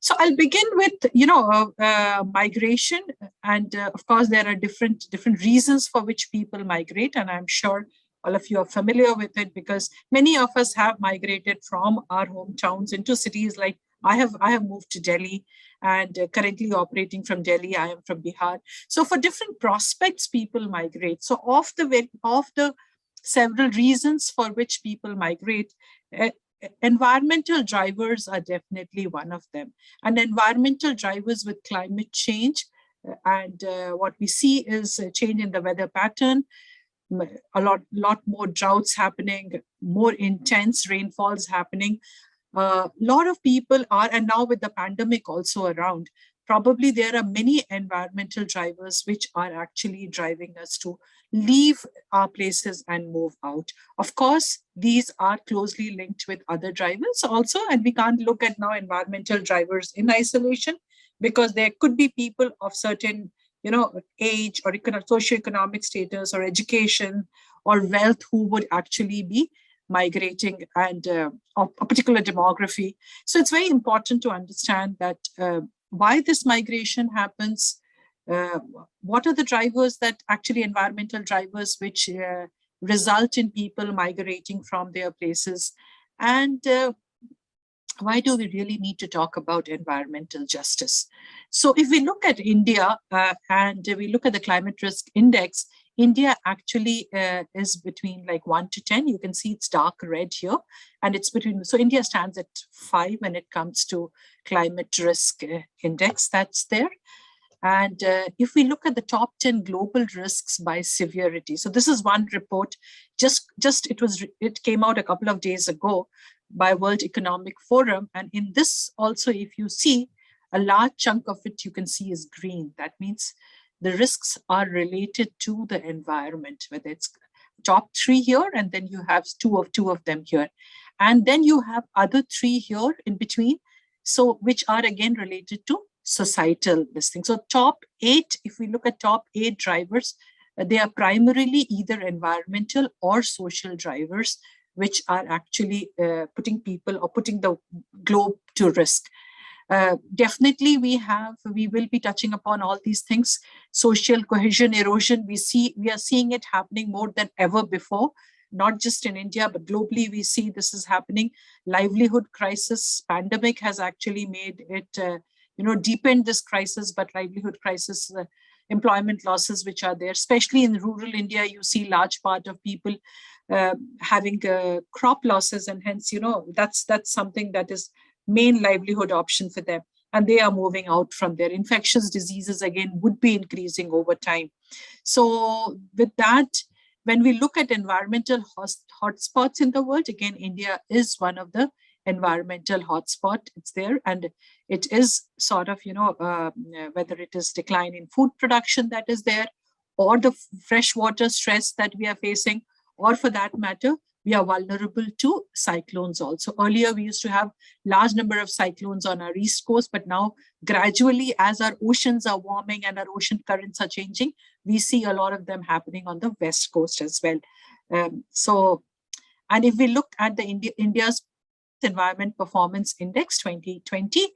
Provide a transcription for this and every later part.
So I'll begin with, migration. And of course, there are different reasons for which people migrate. And I'm sure all of you are familiar with it because many of us have migrated from our hometowns into cities. Like I have moved to Delhi and currently operating from Delhi. I am from Bihar. So for different prospects, people migrate. So of the several reasons for which people migrate, uh, environmental drivers are definitely one of them. And environmental drivers with climate change, and what we see is a change in the weather pattern, a lot more droughts happening, more intense rainfalls happening. A lot of people are, and now with the pandemic also around, probably there are many environmental drivers which are actually driving us to leave our places and move out. Of course, these are closely linked with other drivers also, and we can't look at now environmental drivers in isolation because there could be people of certain age or socioeconomic status or education or wealth who would actually be migrating and a particular demography. So it's very important to understand that why this migration happens, uh, what are the drivers that actually environmental drivers which result in people migrating from their places, and why do we really need to talk about environmental justice? So if we look at India and we look at the climate risk index, India actually is between like 1 to 10. You can see it's dark red here. And it's between, so India stands at 5 when it comes to climate risk index that's there. And if we look at the top 10 global risks by severity, so this is one report, it came out a couple of days ago by World Economic Forum. And in this also, if you see, a large chunk of it you can see is green. That means the risks are related to the environment, whether it's top 3 here, and then you have two of them here. And then you have other 3 here in between, so which are again related to societal listing. So top 8, if we look at top 8 drivers, they are primarily either environmental or social drivers, which are actually putting people or putting the globe to risk. Definitely, we will be touching upon all these things. Social cohesion erosion, we are seeing it happening more than ever before, not just in India, but globally we see this is happening. Livelihood crisis, pandemic has actually made it, deepened this crisis, but livelihood crisis, employment losses which are there, especially in rural India, you see large part of people having crop losses, and hence, that's something that is main livelihood option for them, and they are moving out from there. Infectious diseases again would be increasing over time. So with that, when we look at environmental hotspots in the world, again, India is one of the environmental hotspot. It's there, and it is sort of, whether it is decline in food production that is there, or the freshwater stress that we are facing, or for that matter, we are vulnerable to cyclones also. Earlier, we used to have large number of cyclones on our east coast, but now gradually, as our oceans are warming and our ocean currents are changing, we see a lot of them happening on the west coast as well. And if we look at the India's Environment Performance Index 2020,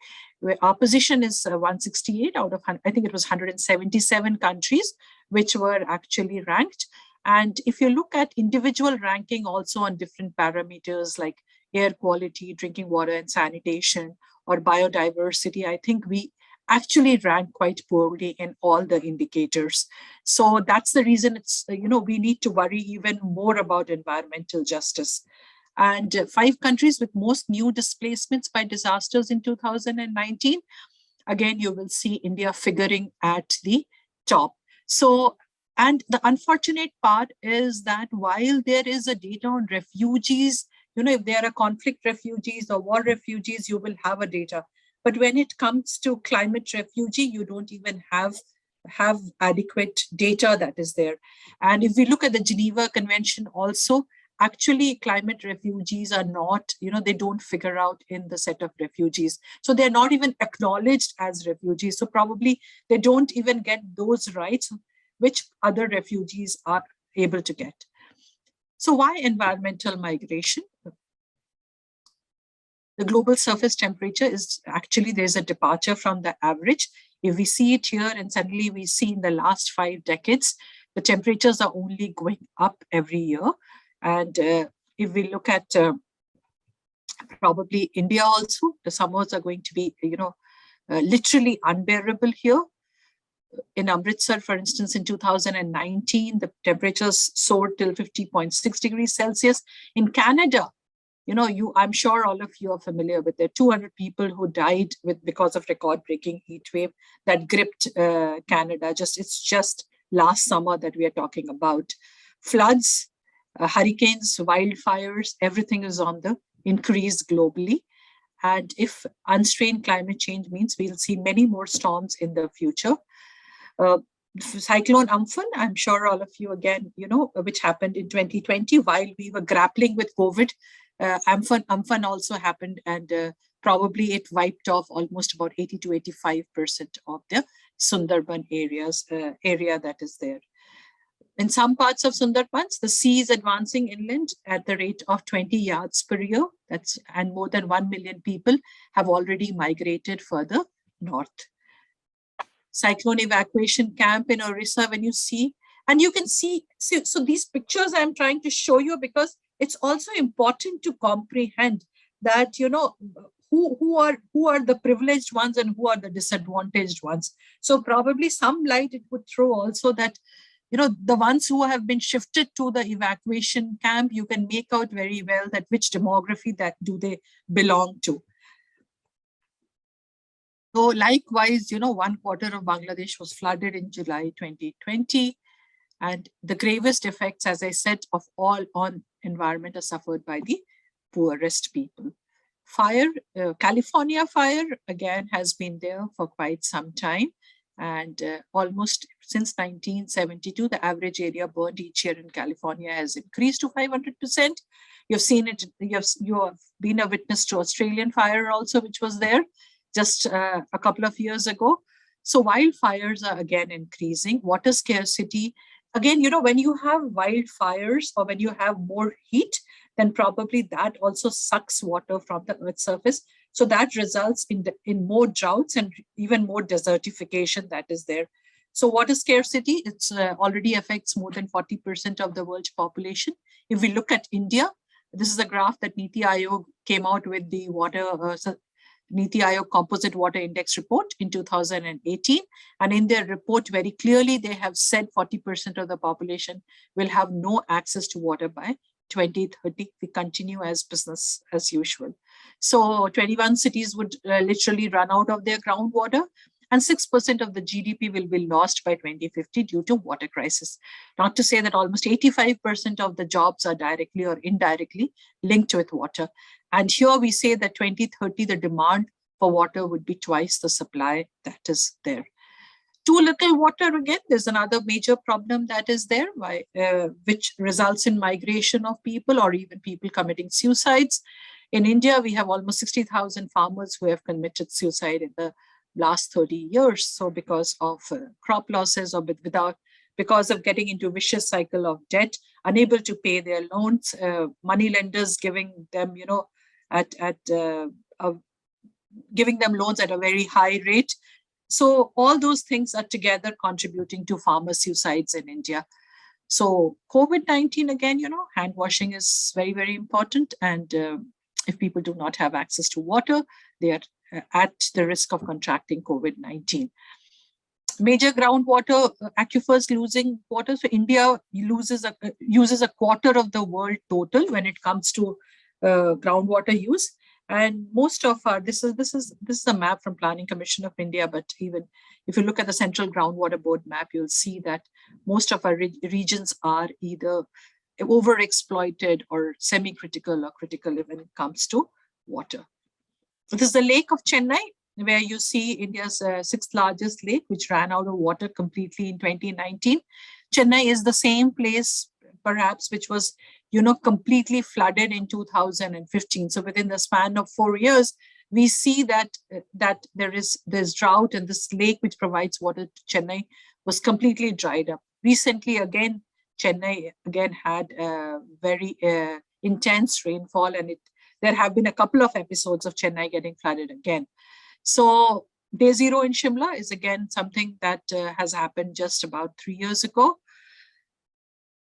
where our position is 168 out of, I think it was 177 countries which were actually ranked. And if you look at individual ranking also on different parameters like air quality, drinking water and sanitation, or biodiversity, I think we actually rank quite poorly in all the indicators. So that's the reason it's, we need to worry even more about environmental justice. And 5 countries with most new displacements by disasters in 2019. Again, you will see India figuring at the top. So, and the unfortunate part is that while there is a data on refugees, if there are conflict refugees or war refugees, you will have a data. But when it comes to climate refugee, you don't even have adequate data that is there. And if we look at the Geneva Convention also, actually climate refugees are not, they don't figure out in the set of refugees. So they're not even acknowledged as refugees. So probably they don't even get those rights which other refugees are able to get. So why environmental migration? The global surface temperature is actually, there's a departure from the average. If we see it here and suddenly we see in the last 5 decades, the temperatures are only going up every year. And if we look at probably India also, the summers are going to be, literally unbearable here. In Amritsar, for instance, in 2019, the temperatures soared till 50.6 degrees Celsius. In Canada, I'm sure all of you are familiar with the 200 people who died because of record-breaking heat wave that gripped Canada. It's just last summer that we are talking about. Floods, hurricanes, wildfires, everything is on the increase globally. And if unstrained climate change means we'll see many more storms in the future. Cyclone Amphan, I'm sure all of you again, which happened in 2020 while we were grappling with COVID. Amphan also happened, and probably it wiped off almost about 80 to 85% of the Sundarban area that is there. In some parts of Sundarbans, the sea is advancing inland at the rate of 20 yards per year. And more than 1 million people have already migrated further north. Cyclone evacuation camp in Orissa, when you see, and you can see, so these pictures I'm trying to show you because it's also important to comprehend that, who are the privileged ones and who are the disadvantaged ones. So probably some light it would throw also that, the ones who have been shifted to the evacuation camp, you can make out very well that which demography that do they belong to. So likewise, 1/4 of Bangladesh was flooded in July 2020. And the gravest effects, as I said, of all on environment are suffered by the poorest people. Fire, California fire, again, has been there for quite some time. And almost since 1972, the average area burned each year in California has increased to 500%. You've seen it, you have been a witness to Australian fire also, which was there just a couple of years ago. So wildfires are again increasing. Water scarcity. Again, when you have wildfires or when you have more heat, then probably that also sucks water from the Earth's surface. So that results in more droughts and even more desertification that is there. So water scarcity, it's already affects more than 40% of the world's population. If we look at India, this is a graph that Niti Aayog came out with the Niti Aayog Composite Water Index report in 2018. And in their report, very clearly, they have said 40% of the population will have no access to water by 2030. We continue as business as usual. So 21 cities would literally run out of their groundwater, and 6% of the GDP will be lost by 2050 due to water crisis. Not to say that almost 85% of the jobs are directly or indirectly linked with water. And here we say that 2030, the demand for water would be twice the supply that is there. Too little water, again, there's another major problem that is there, which results in migration of people or even people committing suicides. In India, we have almost 60,000 farmers who have committed suicide in the last 30 years. So because of crop losses or because of getting into a vicious cycle of debt, unable to pay their loans, money lenders giving them, giving them loans at a very high rate. So all those things are together contributing to farmer suicides in India. So COVID-19, again, hand washing is very, very important. And if people do not have access to water, they are at the risk of contracting COVID-19. Major groundwater aquifers losing water. So India uses a quarter of the world total when it comes to groundwater use. And most of our, this is a map from Planning Commission of India, but even if you look at the Central Groundwater Board map, you'll see that most of our regions are either overexploited or semi-critical or critical when it comes to water. This is the Lake of Chennai, where you see India's sixth largest lake, which ran out of water completely in 2019. Chennai is the same place, perhaps, which was completely flooded in 2015. So within the span of 4 years, we see that there's drought, and this lake, which provides water to Chennai, was completely dried up. Recently, again, Chennai had very intense rainfall, and there have been a couple of episodes of Chennai getting flooded again. So day zero in Shimla is again something that has happened just about 3 years ago.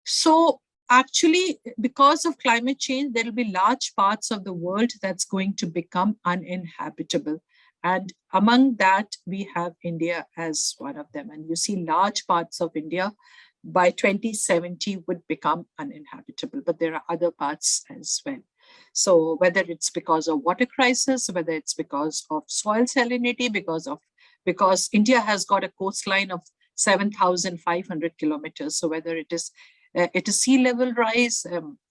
So actually, because of climate change, there will be large parts of the world that's going to become uninhabitable. And among that, we have India as one of them. And you see large parts of India by 2070 would become uninhabitable, but there are other parts as well. So whether it's because of water crisis, whether it's because of soil salinity, because India has got a coastline of 7,500 kilometers. So whether it is sea level rise,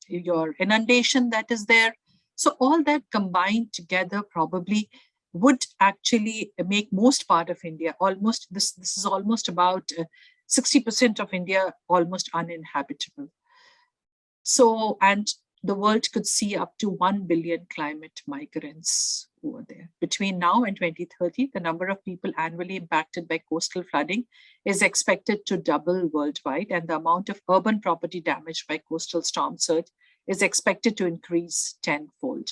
your inundation that is there. So all that combined together probably would actually make most part of India almost, this is almost about 60% of India almost uninhabitable. So, and the world could see up to 1 billion climate migrants over there. Between now and 2030, the number of people annually impacted by coastal flooding is expected to double worldwide, and the amount of urban property damaged by coastal storm surge is expected to increase tenfold.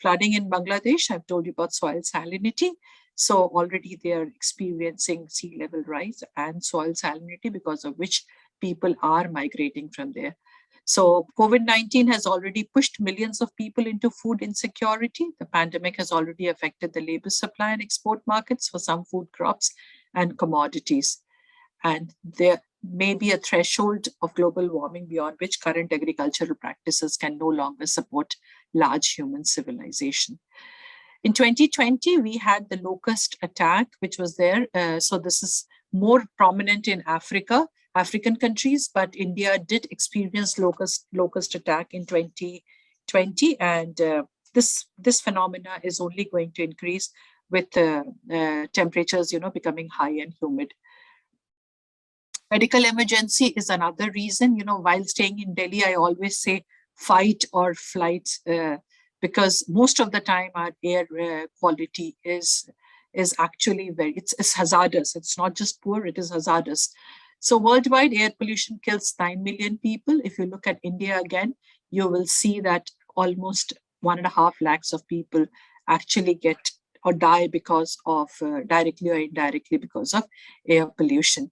Flooding in Bangladesh, I've told you about soil salinity. So already they are experiencing sea level rise and soil salinity, because of which people are migrating from there. So COVID-19 has already pushed millions of people into food insecurity. The pandemic has already affected the labor supply and export markets for some food crops and commodities. And there may be a threshold of global warming beyond which current agricultural practices can no longer support large human civilization. In 2020, we had the locust attack, which was there. So this is more prominent in African countries, but India did experience locust attack in 2020, and this phenomena is only going to increase with temperatures, becoming high and humid. Medical emergency is another reason. While staying in Delhi, I always say fight or flight, because most of the time our air quality is actually it's hazardous. It's not just poor, it is hazardous. So worldwide air pollution kills 9 million people. If you look at India again, you will see that almost 1.5 lakhs of people actually get or die because of directly or indirectly because of air pollution.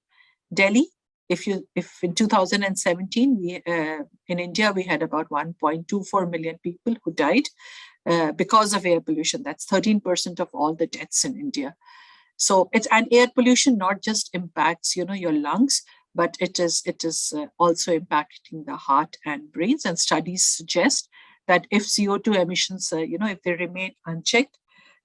Delhi, if in 2017 in India we had about 1.24 million people who died because of air pollution. That's 13% of all the deaths in India. So it's an air pollution not just impacts your lungs, but it is also impacting the heart and brains. And studies suggest that if CO2 emissions if they remain unchecked,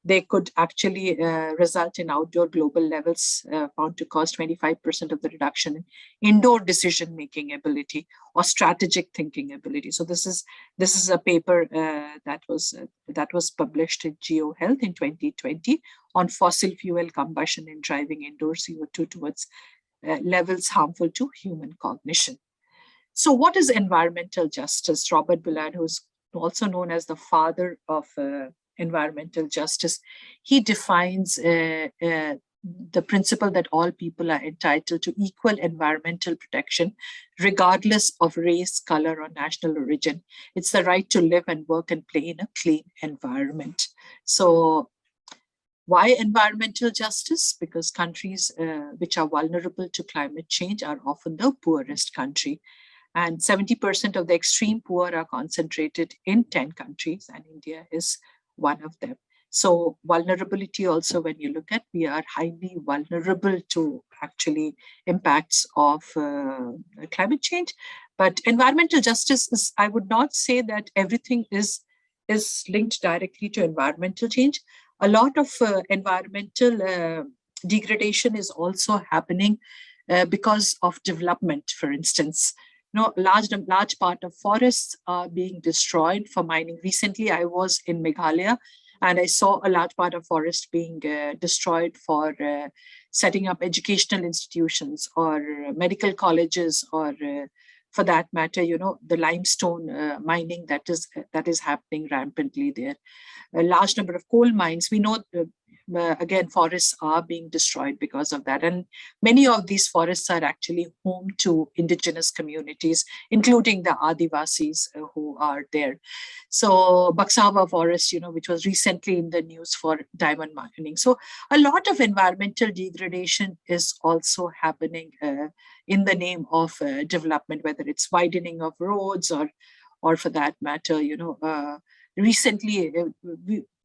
they could actually result in outdoor global levels found to cause 25% of the reduction in indoor decision-making ability or strategic thinking ability. So this is a paper that was published in GeoHealth in 2020 on fossil fuel combustion in driving indoor CO2 towards levels harmful to human cognition. So what is environmental justice? Robert Bullard, who's also known as the father of environmental justice, he defines the principle that all people are entitled to equal environmental protection, regardless of race, color, or national origin. It's the right to live and work and play in a clean environment. So why environmental justice? Because countries which are vulnerable to climate change are often the poorest country. And 70% of the extreme poor are concentrated in 10 countries, and India is one of them. So vulnerability also, when you look at, we are highly vulnerable to actually impacts of climate change. But environmental justice is, I would not say that everything is linked directly to environmental change. A lot of environmental degradation is also happening because of development, for instance. Large part of forests are being destroyed for mining. Recently, I was in Meghalaya, and I saw a large part of forest being destroyed for setting up educational institutions or medical colleges, or for that matter, the limestone mining that is happening rampantly there. A large number of coal mines. We know again, forests are being destroyed because of that. And many of these forests are actually home to indigenous communities, including the Adivasis who are there. So Baksawa forest, which was recently in the news for diamond mining. So a lot of environmental degradation is also happening in the name of development, whether it's widening of roads or for that matter, recently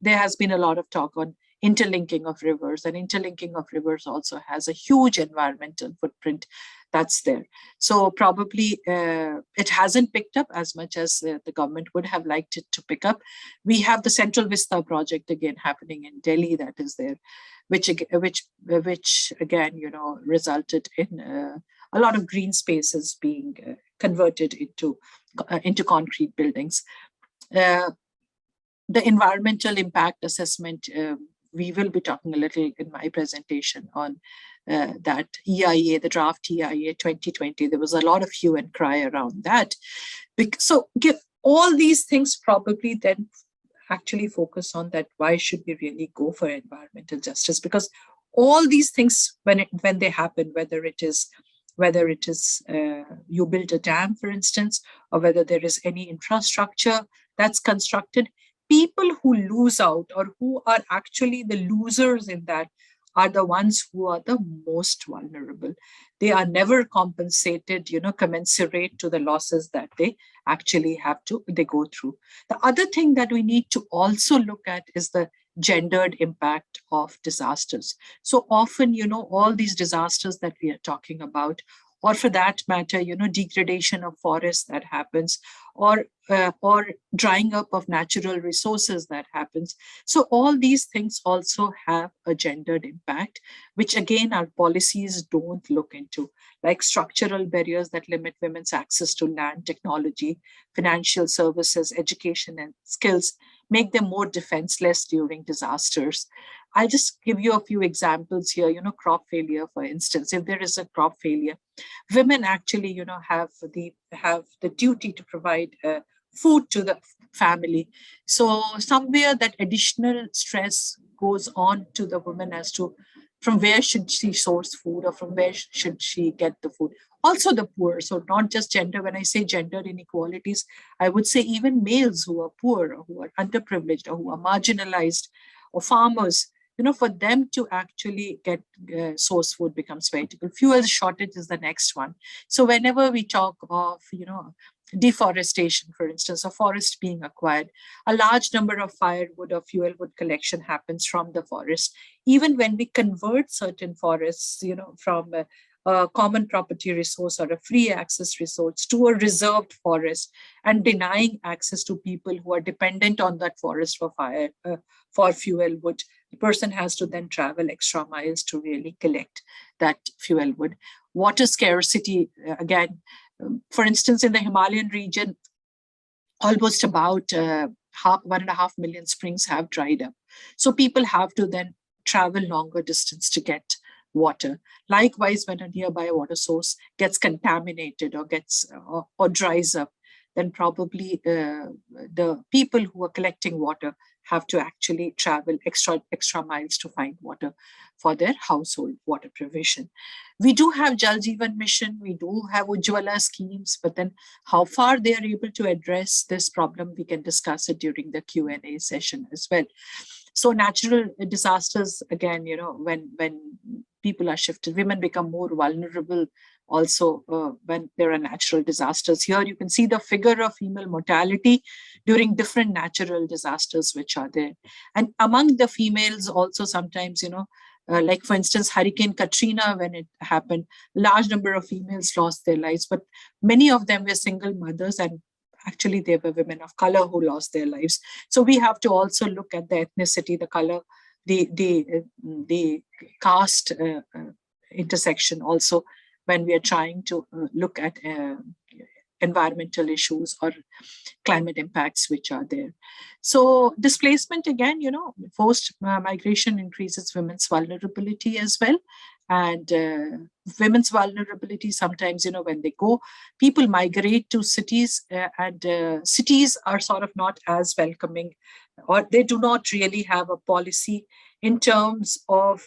there has been a lot of talk on interlinking of rivers, and interlinking of rivers also has a huge environmental footprint that's there. So probably it hasn't picked up as much as the government would have liked it to pick up. We have the Central Vista project again happening in Delhi that is there, which again resulted in a lot of green spaces being converted into concrete buildings. Uh, the environmental impact assessment, we will be talking a little in my presentation on that EIA, the draft EIA 2020. There was a lot of hue and cry around that. So all these things probably then actually focus on that. Why should we really go for environmental justice? Because all these things, when they happen, whether it is you build a dam, for instance, or whether there is any infrastructure that's constructed, people who lose out or who are actually the losers in that are the ones who are the most vulnerable. They are never compensated, commensurate to the losses that they actually they go through. The other thing that we need to also look at is the gendered impact of disasters. So often, all these disasters that we are talking about, or for that matter, degradation of forests that happens, or drying up of natural resources that happens. So all these things also have a gendered impact, which again our policies don't look into, like structural barriers that limit women's access to land, technology, financial services, education, and skills, make them more defenseless during disasters. I'll just give you a few examples here. Crop failure, for instance. If there is a crop failure, women actually, have the duty to provide food to the family. So somewhere that additional stress goes on to the woman as to from where should she source food, or from where should she get the food. Also the poor, so not just gender. When I say gender inequalities, I would say even males who are poor, or who are underprivileged, or who are marginalized, or farmers, for them to actually get source food becomes very difficult. Fuel shortage is the next one. So whenever we talk of, deforestation, for instance, a forest being acquired, a large number of firewood or fuel wood collection happens from the forest. Even when we convert certain forests, from a common property resource or a free access resource to a reserved forest, and denying access to people who are dependent on that forest for fuel wood, the person has to then travel extra miles to really collect that fuel wood. Water scarcity, again, for instance, in the Himalayan region, almost about 1.5 million springs have dried up. So people have to then travel longer distance to get water. Likewise, when a nearby water source gets contaminated or dries up, then probably the people who are collecting water have to actually travel extra miles to find water for their household water provision. We do have Jal Jeevan Mission, we do have Ujjwala schemes, but then how far they are able to address this problem, we can discuss it during the Q&A session as well. So natural disasters, again, when people are shifted, women become more vulnerable also when there are natural disasters. Here you can see the figure of female mortality during different natural disasters which are there. And among the females also sometimes, like for instance, Hurricane Katrina, when it happened, large number of females lost their lives, but many of them were single mothers, and actually they were women of color who lost their lives. So we have to also look at the ethnicity, the color, the caste intersection also when we are trying to look at environmental issues or climate impacts which are there. So displacement, again, forced migration increases women's vulnerability as well. And women's vulnerability sometimes, when they go, people migrate to cities, and cities are sort of not as welcoming or they do not really have a policy in terms of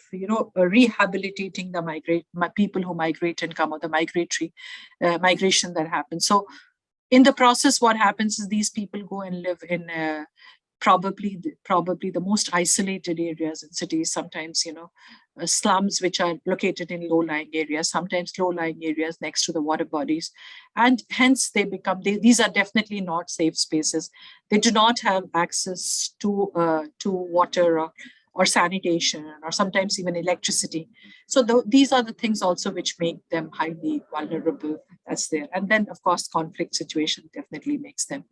rehabilitating the people who migrate and come, or the migratory migration that happens. So in the process, what happens is these people go and live in probably the most isolated areas in cities. Sometimes, slums which are located in low-lying areas, sometimes low-lying areas next to the water bodies, and hence these are definitely not safe spaces. They do not have access to water, or sanitation, or sometimes even electricity. So these are the things also which make them highly vulnerable. That's there. And then, of course, conflict situation definitely makes them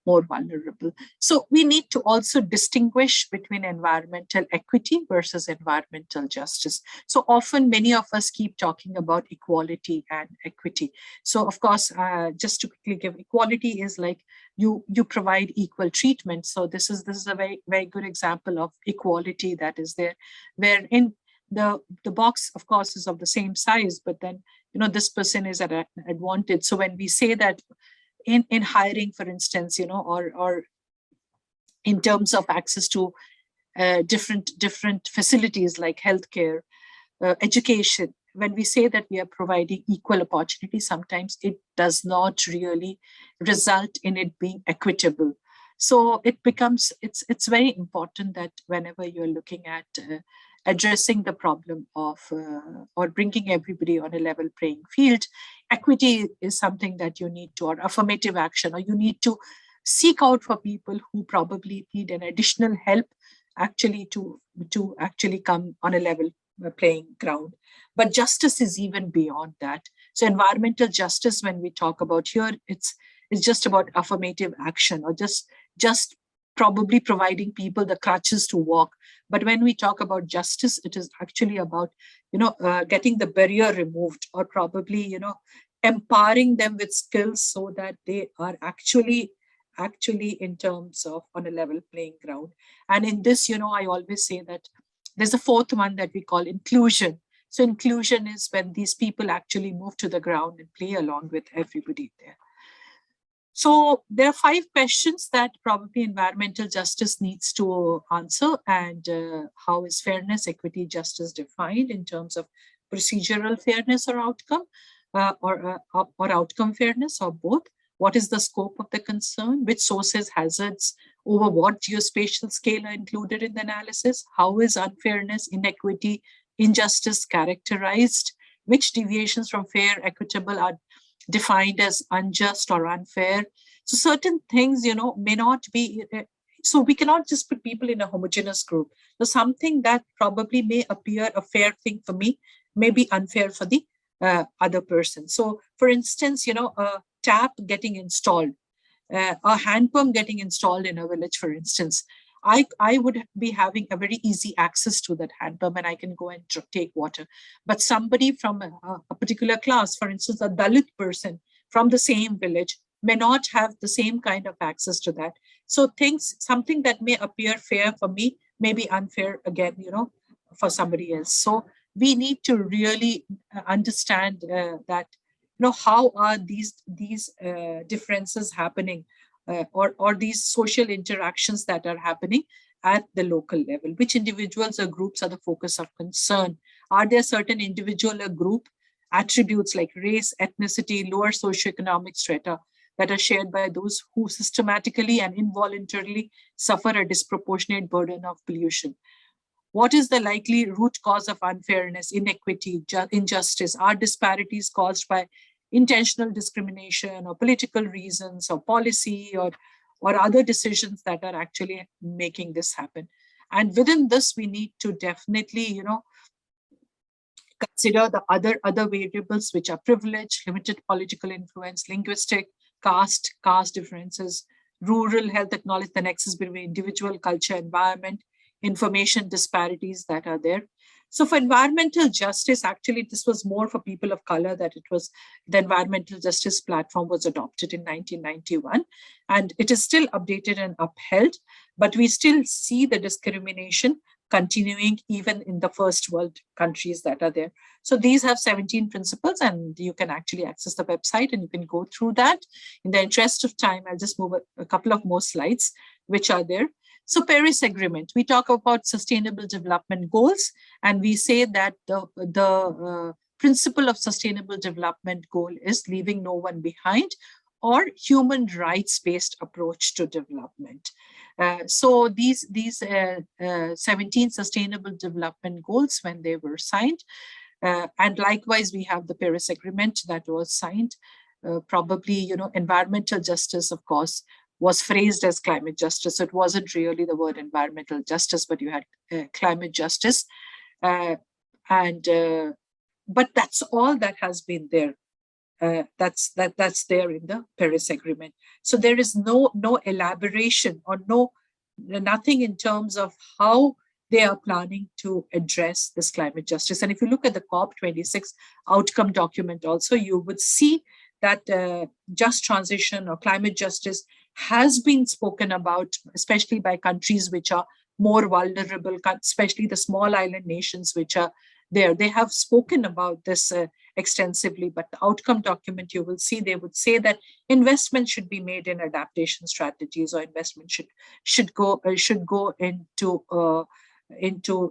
more vulnerable. So we need to also distinguish between environmental equity versus environmental justice. So often many of us keep talking about equality and equity. So of course, just to quickly give, equality is like you provide equal treatment. So this is a very, very good example of equality that is there, wherein the box, of course, is of the same size, but then this person is at an advantage. So when we say that in hiring, for instance, or in terms of access to different facilities like healthcare, education, when we say that we are providing equal opportunity, sometimes it does not really result in it being equitable. So it's very important that whenever you're looking at addressing the problem of or bringing everybody on a level playing field, equity is something that you need to, or affirmative action, or you need to seek out for people who probably need an additional help actually to actually come on a level playing ground. But justice is even beyond that. So environmental justice, when we talk about here, it's just about affirmative action, or just probably providing people the crutches to walk. But when we talk about justice, it is actually about getting the barrier removed, or probably empowering them with skills so that they are actually in terms of on a level playing ground. And in this, I always say that there's a fourth one that we call inclusion. So inclusion is when these people actually move to the ground and play along with everybody there. So there are 5 questions that probably environmental justice needs to answer. And how is fairness, equity, justice defined in terms of procedural fairness or outcome, or outcome fairness, or both? What is the scope of the concern? Which sources, hazards, over what geospatial scale are included in the analysis? How is unfairness, inequity, injustice characterized? Which deviations from fair, equitable are defined as unjust or unfair? So certain things, may not be. So we cannot just put people in a homogeneous group. So something that probably may appear a fair thing for me may be unfair for the other person. So, for instance, a tap getting installed, a hand pump getting installed in a village, for instance, I would be having a very easy access to that hand pump, and I can go and take water. But somebody from a particular class, for instance, a Dalit person from the same village, may not have the same kind of access to that. So something that may appear fair for me may be unfair again, for somebody else. So we need to really understand that how are these differences happening, or these social interactions that are happening at the local level. Which individuals or groups are the focus of concern? Are there certain individual or group attributes like race, ethnicity, lower socioeconomic strata that are shared by those who systematically and involuntarily suffer a disproportionate burden of pollution? What is the likely root cause of unfairness, inequity, injustice? Are disparities caused by intentional discrimination, or political reasons, or policy, or other decisions that are actually making this happen? And within this, we need to definitely, consider the other variables, which are privilege, limited political influence, linguistic, caste differences, rural health, acknowledge the nexus between individual, culture, environment, information disparities that are there. So for environmental justice, actually, this was more for people of color, that it was the environmental justice platform was adopted in 1991, and it is still updated and upheld, but we still see the discrimination continuing even in the first world countries that are there. So these have 17 principles, and you can actually access the website and you can go through that. In the interest of time, I'll just move a couple of more slides, which are there. So Paris Agreement, we talk about sustainable development goals, and we say that the principle of sustainable development goal is leaving no one behind, or human rights-based approach to development. So these 17 sustainable development goals, when they were signed, and likewise we have the Paris Agreement that was signed. Probably, environmental justice, of course, was phrased as climate justice. So it wasn't really the word environmental justice, but you had climate justice, but that's all that has been there. That's there in the Paris Agreement. So there is no elaboration or nothing in terms of how they are planning to address this climate justice. And if you look at the COP26 outcome document also, you would see that just transition or climate justice has been spoken about, especially by countries which are more vulnerable, especially the small island nations which are there. They have spoken about this extensively, but the outcome document, you will see, they would say that investment should be made in adaptation strategies, or investment should go into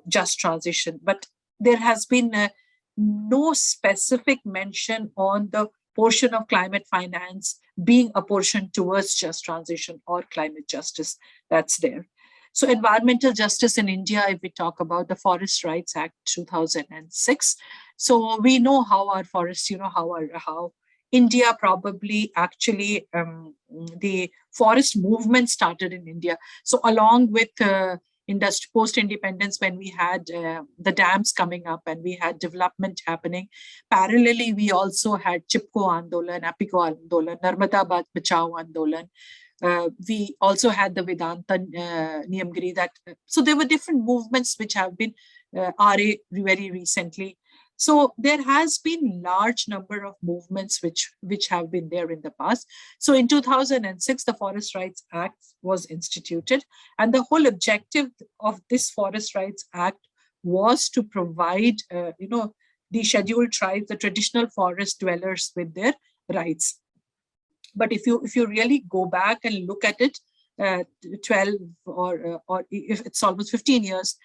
just transition. But there has been no specific mention on the portion of climate finance being apportioned towards just transition or climate justice that's there. So environmental justice in India, if we talk about the Forest Rights Act 2006, so we know how our forests, how India probably actually, the forest movement started in India. So along with post-independence, when we had the dams coming up and we had development happening, parallelly, we also had Chipko Andolan, Apiko Andolan, Narmada Bachao Andolan. We also had the Vedanta Niyamgiri. So there were different movements which have been RA very recently. So there has been large number of movements which have been there in the past. So in 2006, the Forest Rights Act was instituted, and the whole objective of this Forest Rights Act was to provide, the scheduled tribes, the traditional forest dwellers, with their rights. But if you really go back and look at it, 12 or if it's almost 15 years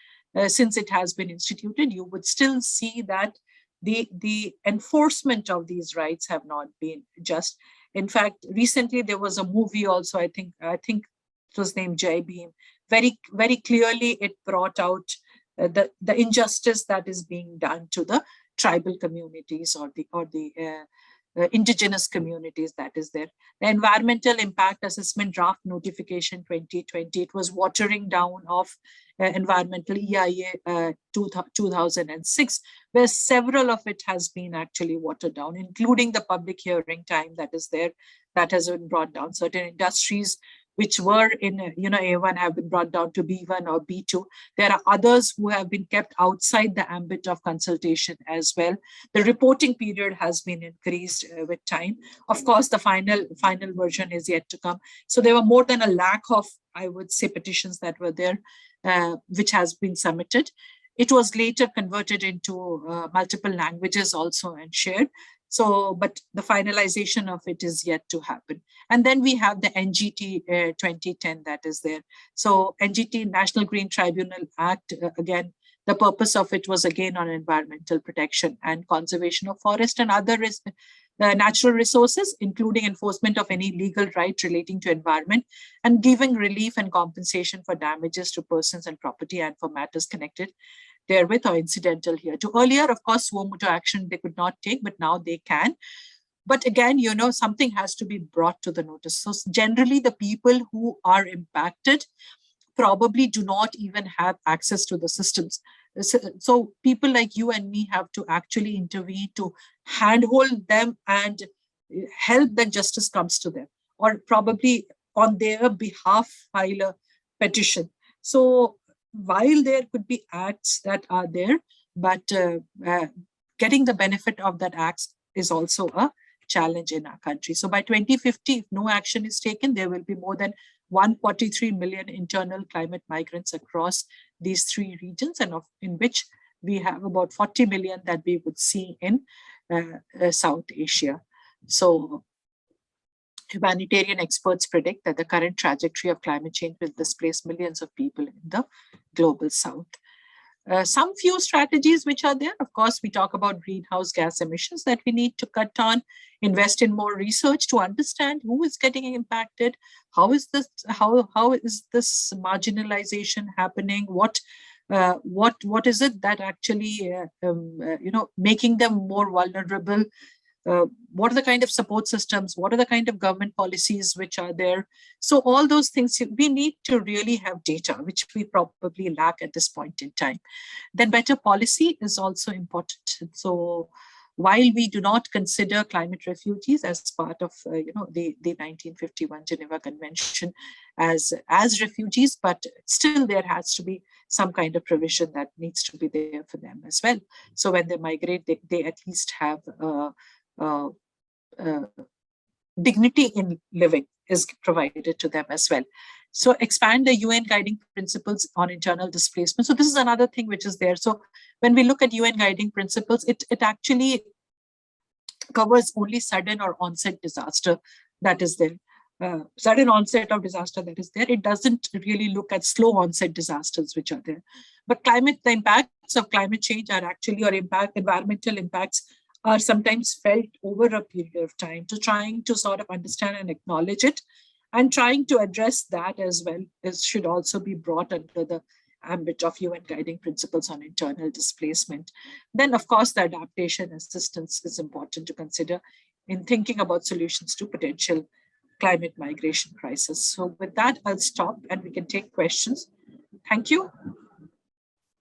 since it has been instituted, you would still see that the enforcement of these rights have not been just. In fact, recently there was a movie also, I think it was named Jai Bhim. Very, very clearly it brought out the injustice that is being done to the tribal communities or the indigenous communities that is there. The Environmental Impact Assessment Draft Notification 2020, it was watering down of environmental EIA 2006, where several of it has been actually watered down, including the public hearing time that is there, that has been brought down. Certain industries which were in A1 have been brought down to B1 or B2. There are others who have been kept outside the ambit of consultation as well. The reporting period has been increased with time. Of course, the final version is yet to come. So there were more than a lakh of, I would say, petitions that were there, which has been submitted. It was later converted into multiple languages also and shared. So, but the finalization of it is yet to happen. And then we have the NGT 2010 that is there. So NGT, National Green Tribunal Act, again, the purpose of it was again on environmental protection and conservation of forest and other natural resources, including enforcement of any legal right relating to environment, and giving relief and compensation for damages to persons and property and for matters connected therewith or incidental here. To earlier, of course, suo motu action they could not take, but now they can. But again, something has to be brought to the notice. So generally, the people who are impacted probably do not even have access to the systems. So people like you and me have to actually intervene to handhold them and help that justice comes to them, or probably on their behalf file a petition. So while there could be acts that are there, but getting the benefit of that acts is also a challenge in our country. So by 2050, if no action is taken, there will be more than 143 million internal climate migrants across these three regions, and in which we have about 40 million that we would see in South Asia. So Humanitarian experts predict that the current trajectory of climate change will displace millions of people in the global south. Some few strategies which are there. Of course, we talk about greenhouse gas emissions that we need to cut on, invest in more research to understand who is getting impacted, how is this marginalization happening, what is it that actually making them more vulnerable. What are the kind of support systems, what are the kind of government policies which are there. So all those things, we need to really have data, which we probably lack at this point in time. Then better policy is also important. So while we do not consider climate refugees as part of the 1951 Geneva Convention as refugees, but still there has to be some kind of provision that needs to be there for them as well. So when they migrate, they at least have uh, uh, dignity in living is provided to them as well. So expand the UN guiding principles on internal displacement. So this is another thing which is there. So when we look at UN guiding principles, it actually covers only sudden or onset disaster that is there. Sudden onset of disaster that is there. It doesn't really look at slow onset disasters which are there. But the impacts of climate change are actually, or environmental impacts are sometimes felt over a period of time. To trying to sort of understand and acknowledge it, and trying to address that as well should also be brought under the ambit of UN guiding principles on internal displacement. Then, of course, the adaptation assistance is important to consider in thinking about solutions to potential climate migration crisis. So with that, I'll stop and we can take questions. Thank you.